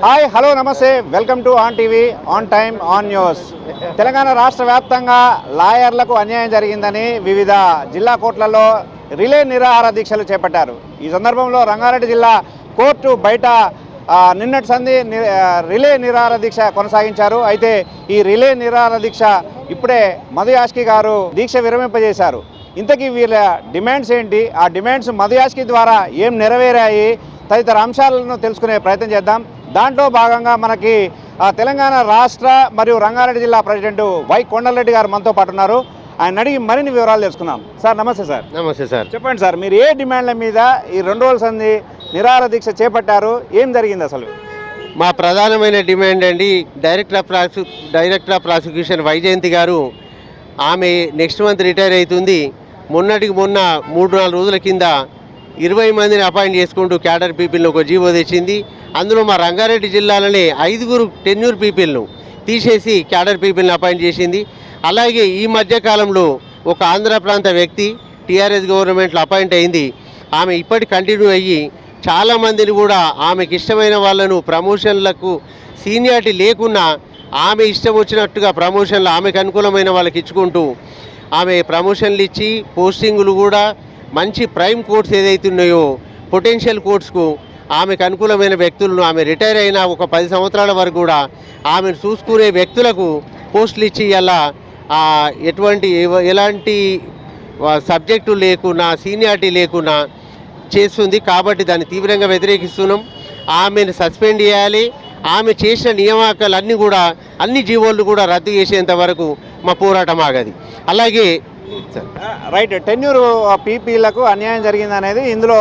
Hi hello నమస్తే welcome to on TV on time on news. Telangana రాష్ట్ర వ్యాప్తంగా లాయర్లకు అన్యాయం జరిగిందని వివిధ జిల్లా కోర్టులలో రిలే నిరాహార దీక్షలు చేపట్టారు. ఈ సందర్భంలో రంగారెడ్డి జిల్లా కోర్టు బయట నిన్నటి సంధి రిలే నిరాహార దీక్ష కొనసాగించారు. అయితే ఈ రిలే నిరాహార దీక్ష ఇప్పుడే మధు యాష్కి గారు దీక్ష విరమింపజేశారు. ఇంతకీ వీళ్ళ డిమాండ్స్ ఏంటి, ఆ డిమాండ్స్ మధు యాష్కి ద్వారా ఏం నెరవేరాయి తదితర అంశాలను తెలుసుకునే ప్రయత్నం చేద్దాం. దాంట్లో భాగంగా మనకి తెలంగాణ రాష్ట్ర మరియు రంగారెడ్డి జిల్లా ప్రెసిడెంట్ వై కొండలరెడ్డి గారు మనతో పాటు ఉన్నారు. ఆయన అడిగి మరిన్ని వివరాలు తెలుసుకుందాం. సార్ నమస్తే. సార్ నమస్తే సార్. చెప్పండి సార్, మీరు ఏ డిమాండ్ల మీద ఈ 2 రోజుల సంధి నిరాహార దీక్ష చేపట్టారు, ఏం జరిగింది అసలు? మా ప్రధానమైన డిమాండ్ అండి, డైరెక్టర్ ఆఫ్ ప్రాసిక్యూషన్ వైజయంతి గారు, ఆమె నెక్స్ట్ మంత్ రిటైర్ అవుతుంది. మొన్నటికి మొన్న 3-4 రోజుల కింద 20 మందిని అపాయింట్ చేసుకుంటూ క్యాడర్ పీపుల్ని ఒక జీవో తెచ్చింది. అందులో మా రంగారెడ్డి జిల్లాలోనే 5 టెన్యూర్ పీపుల్ను తీసేసి క్యాడర్ పీపుల్ని అపాయింట్ చేసింది. అలాగే ఈ మధ్యకాలంలో ఒక ఆంధ్ర ప్రాంత వ్యక్తి టీఆర్ఎస్ గవర్నమెంట్లో అపాయింట్ అయింది. ఆమె ఇప్పటి కంటిన్యూ అయ్యి చాలామందిని కూడా ఆమెకి ఇష్టమైన వాళ్ళను ప్రమోషన్లకు సీనియారిటీ లేకున్నా ఆమె ఇష్టం వచ్చినట్టుగా ప్రమోషన్లు ఆమెకు అనుకూలమైన వాళ్ళకి ఇచ్చుకుంటూ ఆమె ప్రమోషన్లు ఇచ్చి పోస్టింగులు కూడా మంచి ప్రైమ్ కోర్ట్స్ ఏదైతే ఉన్నాయో పొటెన్షియల్ కోర్ట్స్కు ఆమెకు అనుకూలమైన వ్యక్తులను, ఆమె రిటైర్ అయిన ఒక 10 సంవత్సరాల వరకు కూడా ఆమెను చూసుకునే వ్యక్తులకు పోస్టులు ఇచ్చి అలా ఎలాంటి సబ్జెక్టు లేకున్నా సీనియారిటీ లేకున్నా చేస్తుంది. కాబట్టి దాన్ని తీవ్రంగా వ్యతిరేకిస్తున్నాం. ఆమెను సస్పెండ్ చేయాలి. ఆమె చేసిన నియామకాలన్నీ కూడా అన్ని జీవోళ్ళు కూడా రద్దు చేసేంత వరకు మా పోరాటం ఆగది. అలాగే రైట్, టెన్యూర్ పీపీలకు అన్యాయం జరిగింది అనేది ఇందులో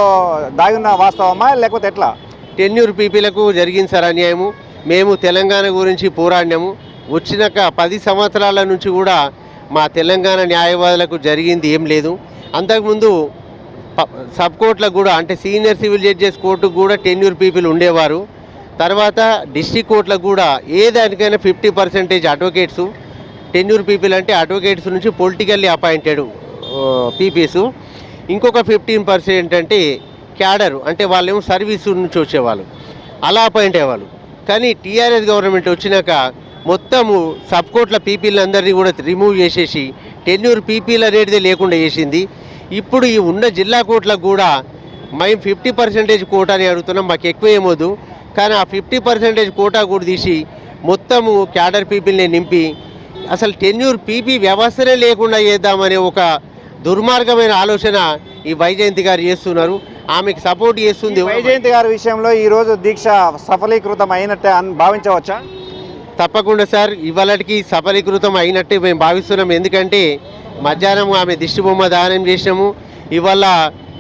దాగున్న వాస్తవమా లేకపోతే ఎట్లా? టెన్యూర్ పీపీలకు జరిగింది సార్ అన్యాయము. మేము తెలంగాణ గురించి పోరాడినాము. వచ్చినాక 10 సంవత్సరాల నుంచి కూడా మా తెలంగాణ న్యాయవాదులకు జరిగింది ఏం లేదు. అంతకుముందు సబ్ కోర్టులకు కూడా, అంటే సీనియర్ సివిల్ జడ్జెస్ కోర్టుకు కూడా టెన్యూర్ పీపుల్ ఉండేవారు. తర్వాత డిస్ట్రిక్ట్ కోర్టులకు కూడా ఏ దానికైనా 50% అడ్వకేట్సు టెన్యూర్ పీపుల్, అంటే అడ్వకేట్స్ నుంచి పొలిటికల్లీ అపాయింటెడ్ పీపీసు. ఇంకొక 15% అంటే క్యాడరు, అంటే వాళ్ళేమో సర్వీసు నుంచి వచ్చేవాళ్ళు, అలా అపాయింట్ అయ్యేవాళ్ళు. కానీ టీఆర్ఎస్ గవర్నమెంట్ వచ్చినాక మొత్తము సబ్ కోర్టుల పీపీలందరినీ కూడా రిమూవ్ చేసేసి టెన్యూర్ పీపీలు అనేది లేకుండా చేసింది. ఇప్పుడు ఈ ఉన్న జిల్లా కోర్టులకు కూడా మేము 50% కోటా అని అడుగుతున్నాం, మాకు ఎక్కువ ఏమొద్దు. కానీ ఆ 50% కోటా కూడా తీసి మొత్తము క్యాడర్ పీపుల్ని నింపి అసలు టెన్యూర్ పీపీ వ్యవస్థనే లేకుండా చేద్దామనే ఒక దుర్మార్గమైన ఆలోచన ఈ వైజయంతి గారు చేస్తున్నారు. ఆమెకు సపోర్ట్ చేస్తుంది. వైజయంతి గారి విషయంలో ఈరోజు దీక్ష సఫలీకృతం అయినట్టే అని భావించవచ్చా? తప్పకుండా సార్, ఇవాళకి సఫలీకృతం అయినట్టే మేము భావిస్తున్నాం. ఎందుకంటే మధ్యాహ్నం ఆమె దిష్టిబొమ్మ దానం చేసినాము. ఇవాళ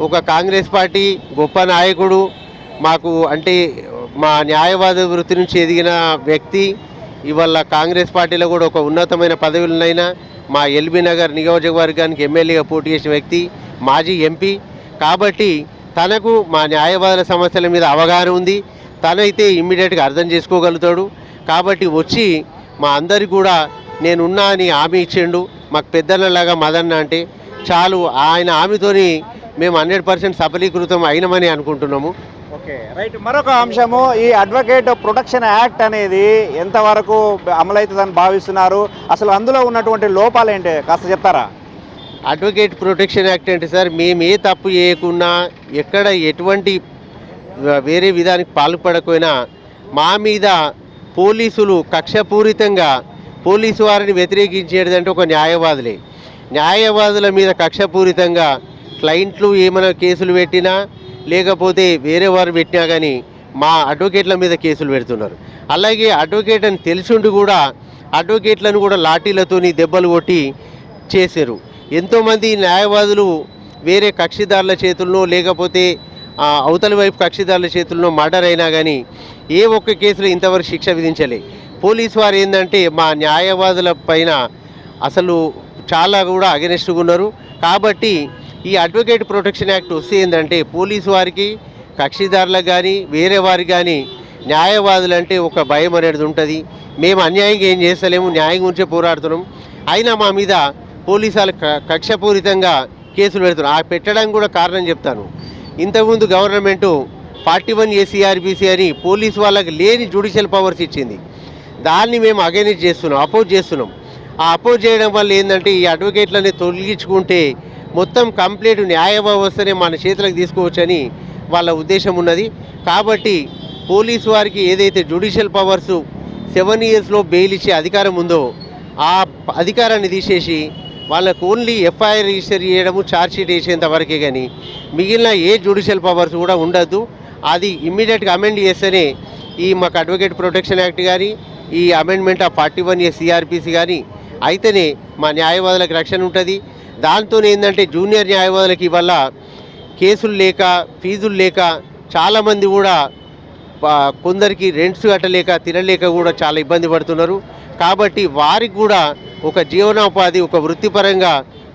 ఒక కాంగ్రెస్ పార్టీ గొప్ప నాయకుడు, మాకు అంటే మా న్యాయవాద వృత్తి నుంచి ఎదిగిన వ్యక్తి, ఇవాళ కాంగ్రెస్ పార్టీలో కూడా ఒక ఉన్నతమైన పదవులనైనా మా ఎల్బీ నగర్ నియోజకవర్గానికి ఎమ్మెల్యేగా పోటీ చేసిన వ్యక్తి, మాజీ ఎంపీ. కాబట్టి తనకు మా న్యాయవాదుల సమస్యల మీద అవగాహన ఉంది. తనైతే ఇమ్మీడియట్గా అర్థం చేసుకోగలుగుతాడు. కాబట్టి వచ్చి మా అందరికి కూడా నేనున్నా అని హామీ ఇచ్చిండు. మాకు పెద్దలలాగా మదన్న అంటే చాలు, ఆయన హామీతోని మేము 100% సఫలీకృతం అయినమని అనుకుంటున్నాము. Okay right. మరొక అంశము, ఈ అడ్వకేట్ ప్రొటెక్షన్ యాక్ట్ అనేది ఎంతవరకు అమలవుతుందని భావిస్తున్నారు? అసలు అందులో ఉన్నటువంటి లోపాలు ఏంటి కాస్త చెప్తారా? అడ్వకేట్ ప్రొటెక్షన్ యాక్ట్ అంటే సార్, మేము ఏ తప్పు చేయకున్నా, ఎక్కడ ఎటువంటి వేరే విధానికి పాల్పడకపోయినా మా మీద పోలీసులు కక్షపూరితంగా పోలీసు వారిని వ్యతిరేకించేదంటే ఒక న్యాయవాదులే. న్యాయవాదుల మీద కక్షపూరితంగా క్లయింట్లు ఏమైనా కేసులు పెట్టినా లేకపోతే వేరే వారు పెట్టినా కానీ మా అడ్వకేట్ల మీద కేసులు పెడుతున్నారు. అలాగే అడ్వకేట్ అని తెలిసిండి కూడా అడ్వకేట్లను కూడా లాఠీలతోని దెబ్బలు కొట్టి చేశారు. ఎంతోమంది న్యాయవాదులు వేరే కక్షిదారుల చేతుల్లో లేకపోతే అవతలి వైపు కక్షిదారుల చేతుల్లో మర్డర్ అయినా కానీ ఏ ఒక్క కేసులో ఇంతవరకు శిక్ష విధించలే. పోలీసు వారు ఏంటంటే మా న్యాయవాదుల పైన అసలు చాలా కూడా అగెనిస్ట్గా ఉన్నారు. కాబట్టి ఈ అడ్వకేట్ ప్రొటెక్షన్ యాక్ట్ వస్తే ఏంటంటే పోలీసు వారికి, కక్షిదారులకు కానీ వేరే వారికి కానీ న్యాయవాదులంటే ఒక భయం అనేది ఉంటుంది. మేము అన్యాయంగా ఏం చేస్తలేము, న్యాయం గురించే పోరాడుతున్నాం. అయినా మా మీద పోలీసులు కక్షపూరితంగా కేసులు పెడుతున్నారు. ఆ పెట్టడానికి కూడా కారణం చెప్తాను. ఇంతకుముందు గవర్నమెంటు 41A CRPC అని పోలీసు వాళ్ళకి లేని జ్యుడిషియల్ పవర్స్ ఇచ్చింది. దాన్ని మేము అగైనెస్ట్ చేస్తున్నాం, అపోజ్ చేస్తున్నాం. ఆ అపోజ్ చేయడం వల్ల ఏంటంటే ఈ అడ్వకేట్లని తొలగించుకుంటే మొత్తం కంప్లీట్ న్యాయ వ్యవస్థనే మన చేతులకు తీసుకోవచ్చని వాళ్ళ ఉద్దేశం ఉన్నది. కాబట్టి పోలీసు వారికి ఏదైతే జ్యుడిషియల్ పవర్స్ 7 ఇయర్స్లో బెయిల్ ఇచ్చే అధికారం ఉందో ఆ అధికారాన్ని తీసేసి వాళ్ళకు ఓన్లీ ఎఫ్ఐఆర్ రిజిస్టర్ చేయడము, ఛార్జ్షీట్ వేసేంత వరకే, కానీ మిగిలిన ఏ జ్యుడిషియల్ పవర్స్ కూడా ఉండద్దు. అది ఇమ్మీడియట్గా అమెండ్ చేస్తేనే ఈ మాకు అడ్వకేట్ ప్రొటెక్షన్ యాక్ట్ కానీ ఈ అమెండ్మెంట్ ఆఫ్ 41A CRPC కానీ అయితేనే మా న్యాయవాదులకు రక్షణ ఉంటుంది. దాంతో ఏంటంటే జూనియర్ న్యాయవాదులకి వల్ల కేసులు లేక ఫీజులు లేక చాలామంది కూడా కొందరికి రెంట్స్ కట్టలేక తినలేక కూడా చాలా ఇబ్బంది పడుతున్నారు. కాబట్టి వారికి కూడా ఒక జీవనోపాధి, ఒక వృత్తిపరంగా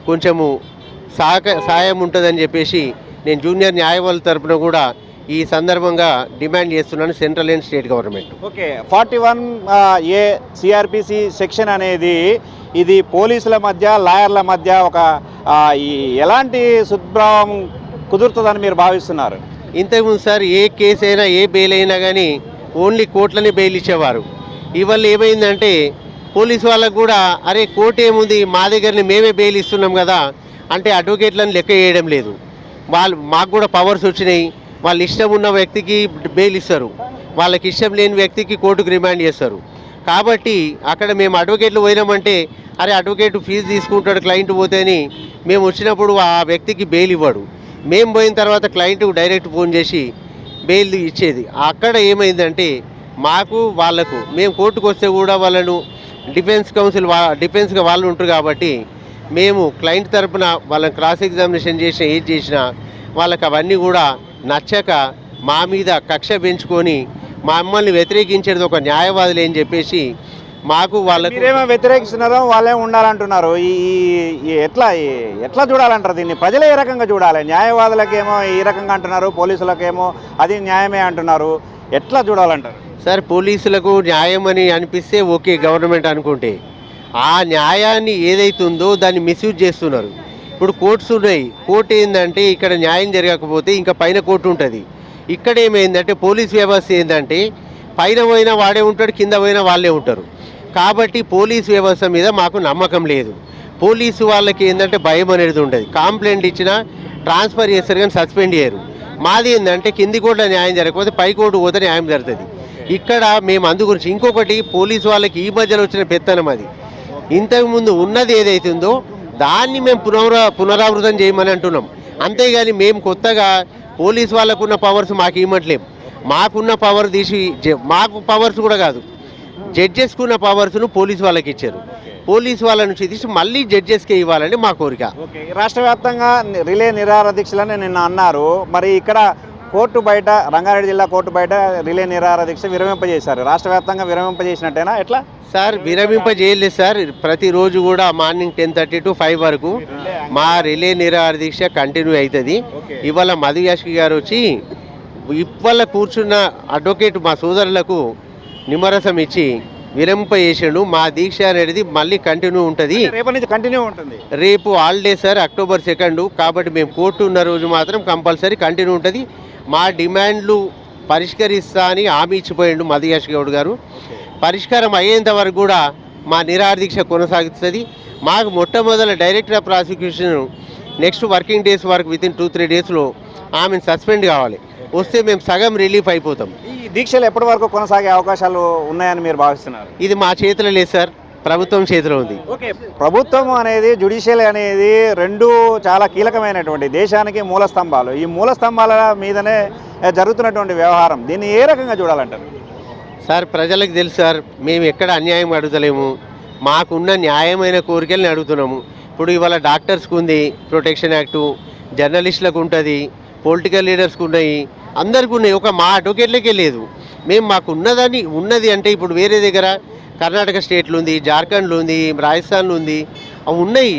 కొంచెము సహాయం ఉంటుందని చెప్పేసి నేను జూనియర్ న్యాయవాదుల తరపున కూడా ఈ సందర్భంగా డిమాండ్ చేస్తున్నాను central and state government. Okay, 41A CRPC section అనేది ఇది పోలీసుల మధ్య లాయర్ల మధ్య ఒక ఈ ఎలాంటి సద్భావం కుదురుతుందని మీరు భావిస్తున్నారు? ఇంతకుముందు సార్ ఏ కేసు అయినా ఏ బెయిల్ అయినా కానీ ఓన్లీ కోర్టులని బెయిల్ ఇచ్చేవారు. ఇవాళ ఏమైందంటే పోలీసు వాళ్ళకు కూడా అరే కోర్టు ఏముంది, మా దగ్గరని మేమే బెయిల్ ఇస్తున్నాం కదా అంటే అడ్వకేట్లను లెక్క చేయడం లేదు. మాకు కూడా పవర్స్ వచ్చినాయి, వాళ్ళ ఇష్టం ఉన్న వ్యక్తికి బెయిల్ ఇస్తారు, వాళ్ళకి ఇష్టం లేని వ్యక్తికి కోర్టుకు రిమాండ్ చేస్తారు. కాబట్టి అక్కడ మేము అడ్వకేట్లు పోయినామంటే అరే అడ్వకేట్ ఫీజు తీసుకుంటాడు క్లయింట్ పోతే అని మేము వచ్చినప్పుడు ఆ వ్యక్తికి బెయిల్ ఇవ్వడు. మేము పోయిన తర్వాత క్లయింట్కు డైరెక్ట్ ఫోన్ చేసి బెయిల్ ఇచ్చేది. అక్కడ ఏమైందంటే మాకు వాళ్ళకు మేము కోర్టుకు వస్తే కూడా వాళ్ళను డిఫెన్స్ కౌన్సిల్ డిఫెన్స్గా వాళ్ళు ఉంటారు కాబట్టి మేము క్లయింట్ తరపున వాళ్ళని క్రాస్ ఎగ్జామినేషన్ చేసినా ఏది చేసినా వాళ్ళకి అవన్నీ కూడా నచ్చక మా మీద కక్ష పెంచుకొని మమ్మల్ని వ్యతిరేకించేది ఒక న్యాయవాదులు అని చెప్పేసి మాకు వాళ్ళకి మీరేమో వ్యతిరేకిస్తున్నారో వాళ్ళే ఉండాలంటున్నారు. ఎట్లా చూడాలంటారు దీన్ని? ప్రజలు ఏ రకంగా చూడాలి? న్యాయవాదులకేమో ఈ రకంగా అంటున్నారు, పోలీసులకేమో అది న్యాయమే అంటున్నారు. ఎట్లా చూడాలంటారు? సార్ పోలీసులకు న్యాయం అని అనిపిస్తే ఓకే గవర్నమెంట్ అనుకుంటే, ఆ న్యాయాన్ని ఏదైతుందో దాన్ని మిస్యూజ్ చేస్తున్నారు. ఇప్పుడు కోర్ట్స్ ఉన్నాయి, కోర్టు ఏంటంటే ఇక్కడ న్యాయం జరగకపోతే ఇంకా పైన కోర్టు ఉంటుంది. ఇక్కడ ఏమైందంటే పోలీస్ వ్యవస్థ ఏంటంటే పైన పోయినా వాడే ఉంటాడు, కింద పోయినా వాళ్ళే ఉంటారు. కాబట్టి పోలీస్ వ్యవస్థ మీద మాకు నమ్మకం లేదు. పోలీసు వాళ్ళకి ఏంటంటే భయం అనేది ఉంటుంది. కంప్లైంట్ ఇచ్చినా ట్రాన్స్ఫర్ చేస్తారు కానీ సస్పెండ్ చేయరు. మాది ఏంటంటే కింది కోర్టులో న్యాయం జరగకపోతే పై కోర్టు పోతే న్యాయం జరుగుతుంది. ఇక్కడ మేము అందు గురించి ఇంకొకటి పోలీసు వాళ్ళకి ఈ మధ్యలో వచ్చిన పెత్తనం అది. ఇంతకుముందు ఉన్నది ఏదైతుందో దాన్ని మేము పునరావృతం చేయమని అంటున్నాం. అంతేగాని మేము కొత్తగా పోలీసు వాళ్ళకున్న పవర్స్ మాకు ఇవ్వట్లేము. మాకున్న పవర్ తీసి మాకు పవర్స్ కూడా కాదు, జడ్జెస్కున్న పవర్స్ను పోలీసు వాళ్ళకి ఇచ్చారు. పోలీసు వాళ్ళ నుంచి తీసి మళ్ళీ జడ్జెస్కే ఇవ్వాలని మా కోరిక. ఓకే, రాష్ట్ర వ్యాప్తంగా రిలే నిరాహార దీక్షలని నిన్న అన్నారు. మరి ఇక్కడ కోర్టు బయట, రంగారెడ్డి జిల్లా కోర్టు బయట రిలే నిరాహార దీక్ష విరమింపజేశారు. రాష్ట్ర వ్యాప్తంగా విరమింపజేసినట్టేనా? ఎట్లా? సార్ విరమింపజేయలేదు సార్. ప్రతిరోజు కూడా మార్నింగ్ 10:30 to 5 వరకు మా రిలే నిరాహార దీక్ష కంటిన్యూ అవుతుంది. ఇవాళ మధు యాష్కి గారు వచ్చి ఇవాళ కూర్చున్న అడ్వకేట్ మా సోదరులకు నిమ్మరసం ఇచ్చి విరమింపజేసాడు. మా దీక్ష అనేది మళ్ళీ కంటిన్యూ ఉంటుంది. రేపటి నుంచి కంటిన్యూ ఉంటుంది. రేపు హాలిడే సార్, October 2. కాబట్టి మేము కోర్టు ఉన్న రోజు మాత్రం కంపల్సరీ కంటిన్యూ ఉంటుంది. మా డిమాండ్లు పరిష్కరిస్తా అని హామీ ఇచ్చిపోయాడు మధు యాష్ గౌడ్ గారు. పరిష్కారం అయ్యేంత వరకు కూడా మా నిరాహార దీక్ష కొనసాగుతుంది. మాకు మొట్టమొదటి director of prosecution next working days వరకు వితిన్ 2-3 డేస్లో ఆమెను సస్పెండ్ కావాలి. వస్తే మేము సగం రిలీఫ్ అయిపోతాం. ఈ దీక్షలు ఎప్పటి వరకు కొనసాగే అవకాశాలు ఉన్నాయని మీరు భావిస్తున్నారు? ఇది మా చేతిలో లేదు సార్, ప్రభుత్వం చేతిలో ఉంది. ఓకే, ప్రభుత్వం అనేది జ్యుడిషియల్ అనేది రెండు చాలా కీలకమైనటువంటి దేశానికి మూల స్తంభాలు. ఈ మూల స్తంభాల మీదనే జరుగుతున్నటువంటి వ్యవహారం, దీన్ని ఏ రకంగా చూడాలంటారు? సార్ ప్రజలకు తెలుసు సార్, మేము ఎక్కడ అన్యాయం అడుగుతలేము. మాకున్న న్యాయమైన కోరికల్ని అడుగుతున్నాము. ఇప్పుడు ఇవాళ డాక్టర్స్కి ఉంది ప్రొటెక్షన్ యాక్టు, జర్నలిస్టులకు ఉంటుంది, పొలిటికల్ లీడర్స్కి ఉన్నాయి, అందరికీ ఉన్నాయి. ఒక మా అడ్వకేట్లకే లేదు. మేము మాకు ఉన్నది అంటే ఇప్పుడు వేరే దగ్గర కర్ణాటక స్టేట్లో ఉంది, జార్ఖండ్లో ఉంది, రాజస్థాన్లో ఉంది, అవి ఉన్నాయి.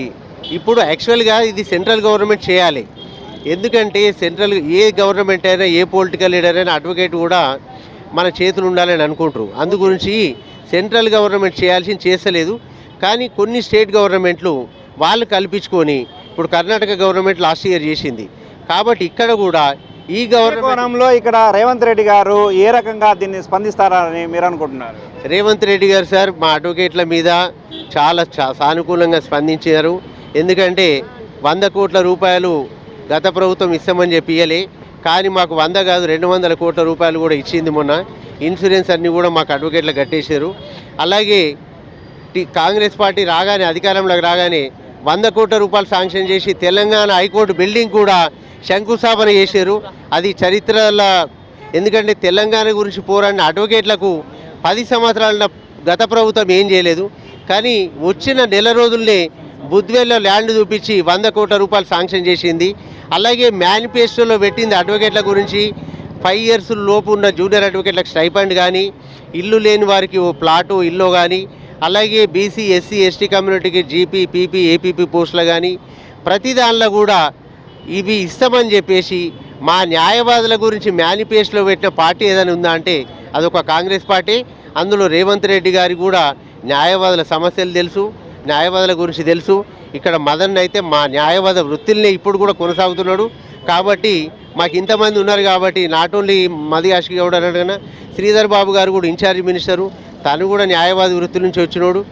ఇప్పుడు యాక్చువల్గా ఇది సెంట్రల్ గవర్నమెంట్ చేయాలి. ఎందుకంటే సెంట్రల్ ఏ గవర్నమెంట్ అయినా ఏ పొలిటికల్ లీడర్ అయినా అడ్వకేట్ కూడా మన చేతులు ఉండాలని అనుకుంటారు. అందు గురించి సెంట్రల్ గవర్నమెంట్ చేయాల్సింది చేస్తలేదు. కానీ కొన్ని స్టేట్ గవర్నమెంట్లు వాళ్ళు కల్పించుకొని, ఇప్పుడు కర్ణాటక గవర్నమెంట్ లాస్ట్ ఇయర్ చేసింది. కాబట్టి ఇక్కడ కూడా ఈ గవర్నమెంట్ కోణంలో ఇక్కడ రేవంత్ రెడ్డి గారు ఏ రకంగా దీన్ని స్పందిస్తారని మీరు అనుకుంటున్నారు? రేవంత్ రెడ్డి గారు సార్ మా అడ్వకేట్ల మీద చాలా సానుకూలంగా స్పందించారు. ఎందుకంటే 100 కోట్ల రూపాయలు గత ప్రభుత్వం ఇస్తామని చెప్పి ఇయ్యలే, కానీ మాకు 100 కాదు 200 కోట్ల రూపాయలు కూడా ఇచ్చింది మొన్న. ఇన్సూరెన్స్ అన్నీ కూడా మాకు అడ్వకేట్లు కట్టేశారు. అలాగే కాంగ్రెస్ పార్టీ రాగానే అధికారంలోకి రాగానే 100 కోట్ల రూపాయలు శాంక్షన్ చేసి తెలంగాణ హైకోర్టు బిల్డింగ్ కూడా శంకుస్థాపన చేశారు. అది చరిత్రలో, ఎందుకంటే తెలంగాణ గురించి పోరాడిన అడ్వకేట్లకు 10 సంవత్సరాల గత ప్రభుత్వం ఏం చేయలేదు. కానీ వచ్చిన నెల రోజుల్నే బుద్వేల్లో ల్యాండ్ చూపించి 100 కోట్ల రూపాయలు శాంక్షన్ చేసింది. అలాగే మేనిఫెస్టోలో పెట్టింది అడ్వకేట్ల గురించి 5 ఇయర్స్ లోపు ఉన్న జూనియర్ అడ్వకేట్లకు స్టైఫండ్ కానీ, ఇల్లు లేని వారికి ఓ ప్లాటు ఇల్లు కానీ, అలాగే బీసీ ఎస్సీ ఎస్టీ కమ్యూనిటీకి జీపీ పీపీ ఏపీపీ పోస్టులు కానీ ప్రతి దానిలో కూడా ఇవి ఇస్తామని చెప్పేసి మా న్యాయవాదుల గురించి మేనిఫెస్టోలో పెట్టిన పార్టీ ఏదైనా ఉందా అంటే అదొక కాంగ్రెస్ పార్టీ. అందులో రేవంత్ రెడ్డి గారికి కూడా న్యాయవాదుల సమస్యలు తెలుసు, న్యాయవాదుల గురించి తెలుసు. ఇక్కడ మదన్ అయితే మా న్యాయవాద వృత్తిని ఇప్పుడు కూడా కొనసాగుతున్నాడు. కాబట్టి మాకు ఇంతమంది ఉన్నారు కాబట్టి నాట్ ఓన్లీ మది ఆశిక్ గౌడ్ అన్నట్టుగా శ్రీధర్ బాబు గారు కూడా ఇన్ఛార్జ్ మినిస్టరు, తను కూడా న్యాయవాది వృత్తి నుంచి వచ్చినోడు.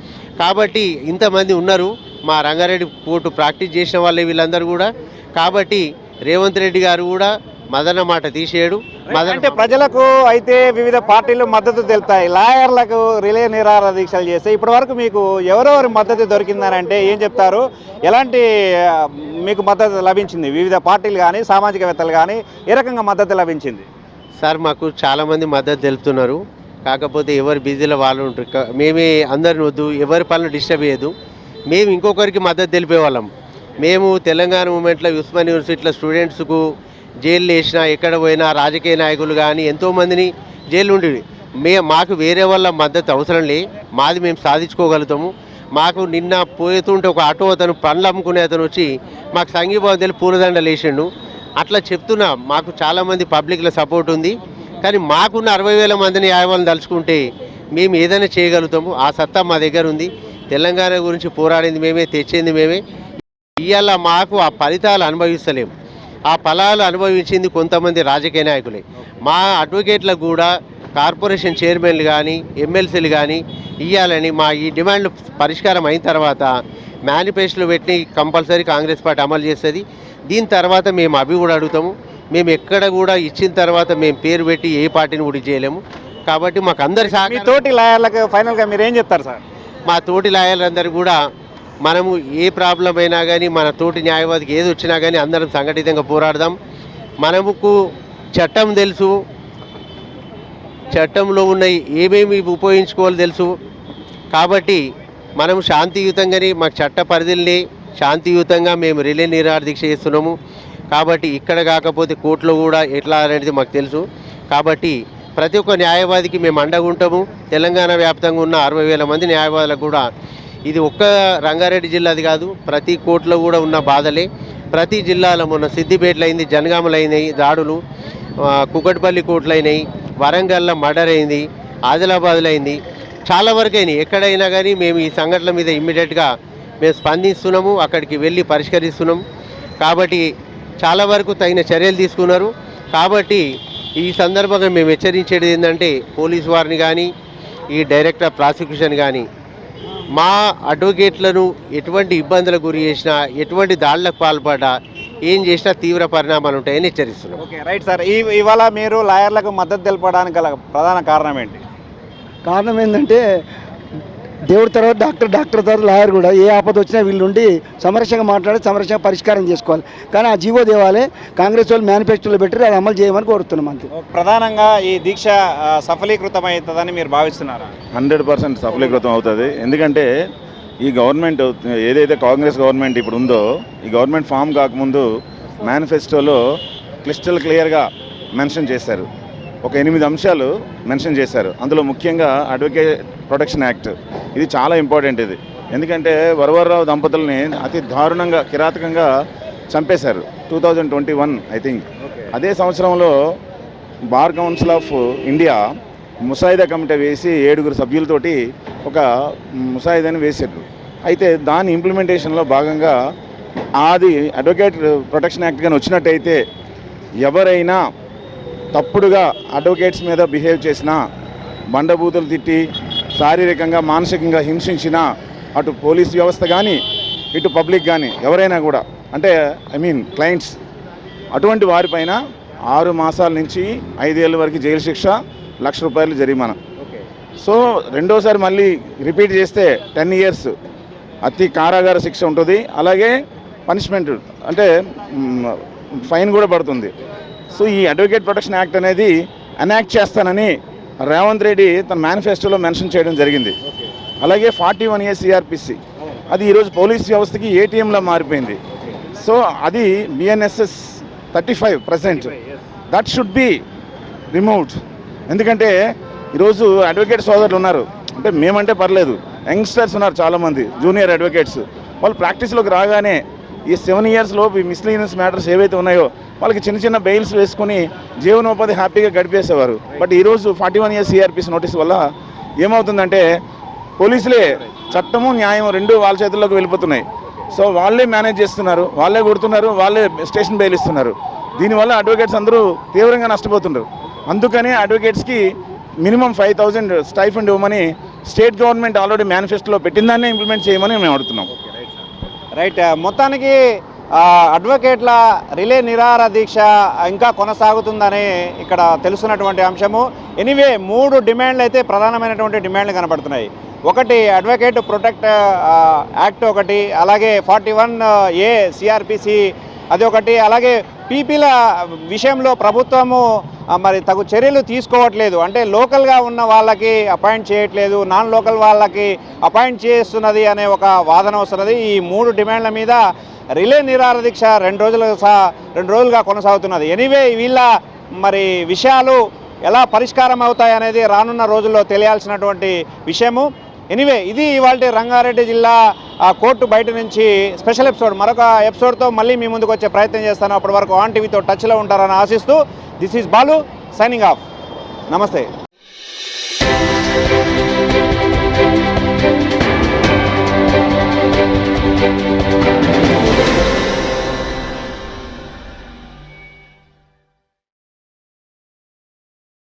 కాబట్టి ఇంతమంది ఉన్నారు మా రంగారెడ్డి కోర్టు ప్రాక్టీస్ చేసిన వాళ్ళే వీళ్ళందరూ కూడా. కాబట్టి రేవంత్ రెడ్డి గారు కూడా మదన మాట తీసేయడు. అంటే ప్రజలకు అయితే వివిధ పార్టీలు మద్దతు తెలుపుతాయి, లాయర్లకు రిలే నిరాహార దీక్షలు చేస్తే ఇప్పటి వరకు మీకు ఎవరెవరి మద్దతు దొరికిందని అంటే ఏం చెప్తారు? ఎలాంటి మీకు మద్దతు లభించింది? వివిధ పార్టీలు కానీ సామాజికవేత్తలు కానీ ఏ రకంగా మద్దతు లభించింది? సార్ మాకు చాలామంది మద్దతు తెలుపుతున్నారు. కాకపోతే ఎవరు బిజీలో వాళ్ళు ఉంటారు. మేమే అందరిని వద్దు, ఎవరి పనులు డిస్టర్బ్ చేయదు. మేము ఇంకొకరికి మద్దతు తెలిపేవాళ్ళం. మేము తెలంగాణ మూమెంట్లో ఉస్మాన్ యూనివర్సిటీలో స్టూడెంట్స్కు జైలు వేసినా ఎక్కడ పోయినా రాజకీయ నాయకులు కానీ ఎంతోమందిని జైలు ఉండేవి. మాకు వేరే వాళ్ళ మద్దతు అవసరం లే, మాది మేము సాధించుకోగలుగుతాము. మాకు నిన్న పోతుంటే ఒక ఆటో అతను పండ్లు అమ్ముకునే అతను వచ్చి మాకు సంఘీభావం తెలిసి పూలదండలు వేసిండు. అట్లా చెప్తున్నా మాకు చాలామంది పబ్లిక్లో సపోర్ట్ ఉంది. కానీ మాకున్న 60,000 మందిని న్యాయవాదులను తలుచుకుంటే మేము ఏదైనా చేయగలుగుతాము. ఆ సత్తా మా దగ్గర ఉంది. తెలంగాణ గురించి పోరాడింది మేమే, తెచ్చింది మేమే. ఇవాళ మాకు ఆ ఫలితాలు అనుభవిస్తలేము. ఆ ఫలాలు అనుభవించింది కొంతమంది రాజకీయ నాయకులే. మా అడ్వకేట్లకు కూడా కార్పొరేషన్ చైర్మన్లు కానీ ఎమ్మెల్సీలు కానీ ఇవ్వాలని మా ఈ డిమాండ్లు పరిష్కారం అయిన తర్వాత మేనిఫెస్టోలో పెట్టి కంపల్సరీ కాంగ్రెస్ పార్టీ అమలు చేస్తుంది. దీని తర్వాత మేము అవి కూడా అడుగుతాము. మేము ఎక్కడ కూడా ఇచ్చిన తర్వాత మేము పేరు పెట్టి ఏ పార్టీని కూడా చేయలేము. కాబట్టి మాకు అందరి మీ తోటి లాయర్లకు ఫైనల్గా మీరు ఏం చెప్తారు సార్? మా తోటి లాయర్లందరూ కూడా మనము ఏ ప్రాబ్లం అయినా కానీ మన తోటి న్యాయవాదికి ఏది వచ్చినా కానీ అందరం సంఘటితంగా పోరాడదాం. మనకు చట్టం తెలుసు, చట్టంలో ఉన్న ఏమేమి ఉపయోగించుకోవాలో తెలుసు. కాబట్టి మనం శాంతియుతంగానే మాకు చట్ట పరిధిని శాంతియుతంగా మేము రిలే నిరాహార దీక్ష చేస్తున్నాము. కాబట్టి ఇక్కడ కాకపోతే కోర్టులో కూడా ఎట్లా అనేది మాకు తెలుసు. కాబట్టి ప్రతి ఒక్క న్యాయవాదికి మేము అండగా ఉంటాము. తెలంగాణ వ్యాప్తంగా ఉన్న 60,000 మంది న్యాయవాదులకు కూడా ఇది ఒక్క రంగారెడ్డి జిల్లాది కాదు, ప్రతి కోర్టులో కూడా ఉన్న బాధలే. ప్రతి జిల్లాలో మొన్న సిద్దిపేటలో అయింది, జనగామలో అయినాయి దాడులు, కుకట్పల్లి కోర్టులు అయినాయి, వరంగల్లో మర్డర్ అయింది, ఆదిలాబాద్లో అయింది, చాలా వరకు అయినాయి. ఎక్కడైనా కానీ మేము ఈ సంఘటనల మీద ఇమ్మీడియట్గా మేము స్పందిస్తున్నాము, అక్కడికి వెళ్ళి పరిష్కరిస్తున్నాము. కాబట్టి చాలా వరకు తగిన చర్యలు తీసుకున్నారు. కాబట్టి ఈ సందర్భంగా మేము హెచ్చరించేది ఏంటంటే పోలీసు వారిని కానీ ఈ డైరెక్టర్ ఆఫ్ ప్రాసిక్యూషన్ కానీ మా అడ్వకేట్లను ఎటువంటి ఇబ్బందులకు గురి చేసినా, ఎటువంటి దాడులకు పాల్పడ్డా, ఏం చేసినా తీవ్ర పరిణామాలు ఉంటాయని హెచ్చరిస్తున్నాం. Okay, right sir. ఇవాళ మీరు లాయర్లకు మద్దతు తెలపడానికి గల ప్రధాన కారణం ఏంటి? కారణం ఏంటంటే దేవుడి తర్వాత డాక్టర్ తర్వాత లాయర్ కూడా ఏ ఆపద వచ్చినా వీళ్ళుండి సమరస్యంగా మాట్లాడి సమరస్యంగా పరిష్కారం చేసుకోవాలి. కానీ ఆ జీవో దేవాలే కాంగ్రెస్ వాళ్ళు మేనిఫెస్టోలో పెట్టి అది అమలు చేయమని కోరుతున్నాం అంతే. ప్రధానంగా ఈ దీక్ష సఫలీకృతం అవుతుందని మీరు భావిస్తున్నారా? 100% సఫలీకృతం అవుతుంది. ఎందుకంటే ఈ గవర్నమెంట్ ఏదైతే కాంగ్రెస్ గవర్నమెంట్ ఇప్పుడు ఉందో, ఈ గవర్నమెంట్ ఫామ్ కాకముందు మేనిఫెస్టోలో క్లియర్గా మెన్షన్ చేశారు. ఒక 8 అంశాలు మెన్షన్ చేశారు. అందులో ముఖ్యంగా అడ్వకేట్ ప్రొటెక్షన్ యాక్ట్, ఇది చాలా ఇంపార్టెంట్. ఇది ఎందుకంటే వరవరరావు దంపతుల్ని అతి దారుణంగా కిరాతకంగా చంపేశారు 2021 ఐ థింక్. అదే సంవత్సరంలో బార్ కౌన్సిల్ ఆఫ్ ఇండియా ముసాయిదా కమిటీ వేసి 7 సభ్యులతోటి ఒక ముసాయిదాని వేసారు. అయితే దాని ఇంప్లిమెంటేషన్లో భాగంగా అది అడ్వకేట్ ప్రొటెక్షన్ యాక్ట్ కానీ వచ్చినట్టయితే ఎవరైనా తప్పుడుగా అడ్వకేట్స్ మీద బిహేవ్ చేసినా, బండబూతులు తిట్టి శారీరకంగా మానసికంగా హింసించినా అటు పోలీస్ వ్యవస్థ కానీ ఇటు పబ్లిక్ కానీ ఎవరైనా కూడా, అంటే క్లయింట్స్, అటువంటి వారిపైన 6 మాసాల నుంచి 5 ఏళ్ళ వరకు జైలు శిక్ష, ₹1,00,000 జరిమానా. సో రెండోసారి మళ్ళీ రిపీట్ చేస్తే 10 ఇయర్స్ అతి కారాగార శిక్ష ఉంటుంది. అలాగే పనిష్మెంట్ అంటే ఫైన్ కూడా పడుతుంది. సో ఈ అడ్వకేట్ ప్రొటెక్షన్ యాక్ట్ అనేది ఎనాక్ట్ చేస్తానని రేవంత్ రెడ్డి తన మేనిఫెస్టోలో మెన్షన్ చేయడం జరిగింది. అలాగే 41A CRPC అది ఈరోజు పోలీస్ వ్యవస్థకి ATMలా మారిపోయింది. సో అది BNSS 35% that should be removed. ఎందుకంటే ఈరోజు అడ్వకేట్ సోదరులు ఉన్నారు, అంటే మేమంటే పర్లేదు, యంగ్స్టర్స్ ఉన్నారు చాలామంది జూనియర్ అడ్వకేట్స్. వాళ్ళు ప్రాక్టీస్లోకి రాగానే ఈ 7 ఇయర్స్లో ఈ మిస్లీనియస్ మ్యాటర్స్ ఏవైతే ఉన్నాయో వాళ్ళకి చిన్న చిన్న బెయిల్స్ వేసుకొని జీవనోపాధి హ్యాపీగా గడిపేసేవారు. బట్ ఈరోజు 41A CRPC నోటీస్ వల్ల ఏమవుతుందంటే పోలీసులే చట్టము న్యాయం రెండు వాళ్ళ చేతుల్లోకి వెళ్ళిపోతున్నాయి. సో వాళ్ళే మేనేజ్ చేస్తున్నారు, వాళ్ళే కొడుతున్నారు, వాళ్ళే స్టేషన్ బెయిల్ ఇస్తున్నారు. దీనివల్ల అడ్వకేట్స్ అందరూ తీవ్రంగా నష్టపోతున్నారు. అందుకని అడ్వకేట్స్కి మినిమం 5,000 స్టైఫండ్ ఇవ్వమని స్టేట్ గవర్నమెంట్ ఆల్రెడీ మేనిఫెస్టోలో పెట్టిందాన్నే ఇంప్లిమెంట్ చేయమని మేము అడుగుతున్నాం. రైట్, మొత్తానికి అడ్వకేట్ల రిలే నిరాహార దీక్ష ఇంకా కొనసాగుతుందని ఇక్కడ తెలుసున్నటువంటి అంశము. ఎనీవే 3 డిమాండ్లు అయితే ప్రధానమైనటువంటి డిమాండ్లు కనబడుతున్నాయి. ఒకటి అడ్వకేట్ ప్రొటెక్ట్ యాక్ట్ ఒకటి, అలాగే 41A CRPC అది ఒకటి, అలాగే పీపీల విషయంలో ప్రభుత్వము మరి తగు చర్యలు తీసుకోవట్లేదు. అంటే లోకల్గా ఉన్న వాళ్ళకి అపాయింట్ చేయట్లేదు, నాన్ లోకల్ వాళ్ళకి అపాయింట్ చేస్తున్నది అనే ఒక వాదన వస్తున్నది. ఈ 3 డిమాండ్ల మీద రిలే నిరాహార దీక్ష 2 రోజులుగా కొనసాగుతున్నది. ఎనీవే వీళ్ళ మరి విషయాలు ఎలా పరిష్కారం అవుతాయనేది రానున్న రోజుల్లో తెలియాల్సినటువంటి విషయము. ఎనీవే ఇది ఇవాళ రంగారెడ్డి జిల్లా కోర్టు బయట నుంచి స్పెషల్ ఎపిసోడ్. మరొక ఎపిసోడ్తో మళ్ళీ మీ ముందుకు వచ్చే ప్రయత్నం చేస్తాను. అప్పటి వరకు ఆన్ టీవీతో టచ్లో ఉంటారని ఆశిస్తూ this is Balu signing off. నమస్తే.